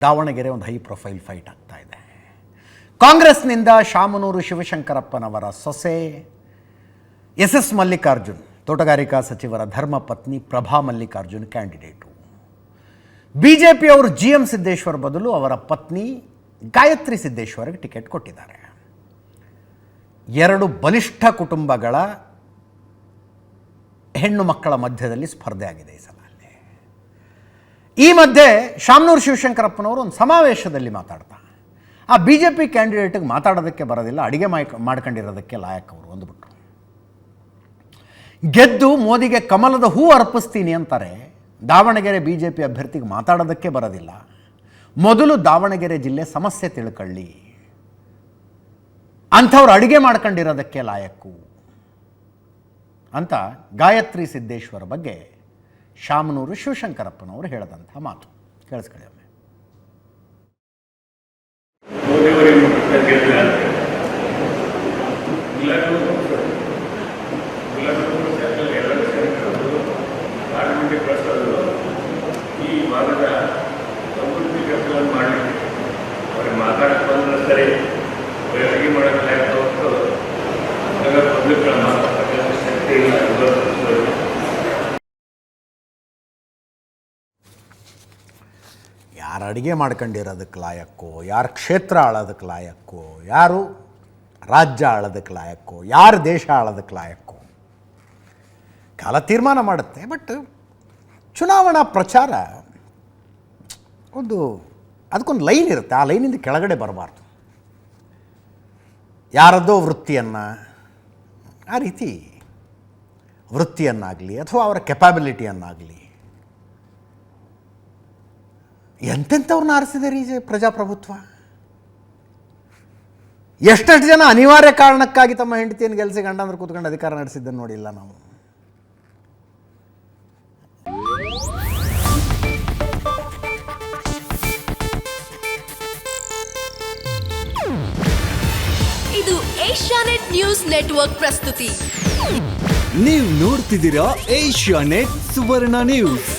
ದಾವಣಗೆರೆ ಒಂದು high profile fight ಆಗ್ತಾ ಇದೆ. ಕಾಂಗ್ರೆಸ್ನಿಂದ ಶಾಮನೂರು ಶಿವಶಂಕರಪ್ಪನವರ ಸೊಸೆ ಎಸ್ ಮಲ್ಲಿಕಾರ್ಜುನ್, ತೋಟಗಾರಿಕಾ ಸಚಿವರ ಧರ್ಮಪತ್ನಿ ಪ್ರಭಾ ಮಲ್ಲಿಕಾರ್ಜುನ್ ಕ್ಯಾಂಡಿಡೇಟು. ಬಿಜೆಪಿಯವರು GM ಸಿದ್ದೇಶ್ವರ್ ಬದಲು ಅವರ ಪತ್ನಿ ಗಾಯತ್ರಿ ಸಿದ್ದೇಶ್ವರ್ಗೆ ಟಿಕೆಟ್ ಕೊಟ್ಟಿದ್ದಾರೆ. ಎರಡು ಬಲಿಷ್ಠ ಕುಟುಂಬಗಳ ಹೆಣ್ಣು ಮಕ್ಕಳ ಮಧ್ಯದಲ್ಲಿ ಸ್ಪರ್ಧೆ ಆಗಿದೆ ಈ ಸಲ. ಈ ಮಧ್ಯೆ ಶಾಮನೂರು ಶಿವಶಂಕರಪ್ಪನವರು ಒಂದು ಸಮಾವೇಶದಲ್ಲಿ ಮಾತಾಡ್ತಾ ಆ BJP ಕ್ಯಾಂಡಿಡೇಟಿಗೆ ಮಾತಾಡೋದಕ್ಕೆ ಬರೋದಿಲ್ಲ, ಅಡುಗೆ ಮಾಡ್ಕೊಂಡಿರೋದಕ್ಕೆ ಲಾಯಕ್ ಅವರು ಅಂದ್ಬಿಟ್ರು. ಗೆದ್ದು ಮೋದಿಗೆ ಕಮಲದ ಹೂ ಅರ್ಪಿಸ್ತೀನಿ ಅಂತಾರೆ. ದಾವಣಗೆರೆ BJP ಅಭ್ಯರ್ಥಿಗೆ ಮಾತಾಡೋದಕ್ಕೆ ಬರೋದಿಲ್ಲ, ಮೊದಲು ದಾವಣಗೆರೆ ಜಿಲ್ಲೆ ಸಮಸ್ಯೆ ತಿಳ್ಕೊಳ್ಳಿ, ಅಂಥವ್ರು ಅಡುಗೆ ಮಾಡ್ಕೊಂಡಿರೋದಕ್ಕೆ ಲಾಯಕ್ಕು ಅಂತ ಗಾಯತ್ರಿ ಸಿದ್ದೇಶ್ವರ ಬಗ್ಗೆ ಶಾಮನೂರು ಶಿವಶಂಕರಪ್ಪನವರು ಹೇಳಿದಂಥ ಮಾತು ಕೇಳಿಸ್ಕೊಳ್ಳಿ. ಒಮ್ಮೆ ಈ ಭಾಗದ ಸಮೃದ್ಧಿ ಕೆಲಸಗಳನ್ನು ಮಾಡಲಿಕ್ಕೆ ಅವ್ರಿಗೆ ಮಾತಾಡಕ್ಕೆ ಬಂದ್ರೆ ಸರಿ, ಅಡುಗೆ ಮಾಡೋಕ್ಕೆ ಹೊತ್ತು ಪಬ್ಲಿಕ್ಗಳ ಮಾತಾಡ್ತಕ್ಕಂಥ ಶಕ್ತಿ ಇಲ್ಲ. ಯಾರು ಅಡುಗೆ ಮಾಡ್ಕೊಂಡಿರೋದಕ್ಕೆ ಲಾಯಕ್ಕು, ಯಾರು ಕ್ಷೇತ್ರ ಆಳೋದಕ್ಕೆ ಲಾಯಕ್ಕು, ಯಾರು ರಾಜ್ಯ ಆಳೋದಕ್ಕೆ ಲಾಯಕ್ಕು, ಯಾರು ದೇಶ ಆಳೋದಕ್ಕೆ ಲಾಯಕ್ಕು ಕಾಲ ತೀರ್ಮಾನ ಮಾಡುತ್ತೆ. ಬಟ್ ಚುನಾವಣಾ ಪ್ರಚಾರ ಅದಕ್ಕೊಂದು ಲೈನ್ ಇರುತ್ತೆ, ಆ ಲೈನಿಂದ ಕೆಳಗಡೆ ಬರಬಾರ್ದು. ಯಾರದ್ದೋ ವೃತ್ತಿಯನ್ನು, ಆ ರೀತಿ ವೃತ್ತಿಯನ್ನಾಗಲಿ ಅಥವಾ ಅವರ ಕೆಪಾಬಿಲಿಟಿಯನ್ನಾಗಲಿ ಎಂತೆಂಥವ್ರನ್ನ ಆರಿಸಿದೆ ರೀ ಪ್ರಜಾಪ್ರಭುತ್ವ. ಎಷ್ಟೆಷ್ಟು ಜನ ಅನಿವಾರ್ಯ ಕಾರಣಕ್ಕಾಗಿ ತಮ್ಮ ಹೆಂಡತಿಯನ್ನು ಗೆಲ್ಲಿಸಿ ಗಂಡಂದ್ರೆ ಕೂತ್ಕೊಂಡು ಅಧಿಕಾರ ನಡೆಸಿದ್ದನ್ನು ನೋಡಿಲ್ಲ ನಾವು. ಇದು ಏಷ್ಯಾನೆಟ್ ನ್ಯೂಸ್ ನೆಟ್ವರ್ಕ್ ಪ್ರಸ್ತುತಿ. ನೀವು ನೋಡ್ತಿದ್ದೀರಾ ಏಷ್ಯಾನೆಟ್ ಸುವರ್ಣ ನ್ಯೂಸ್.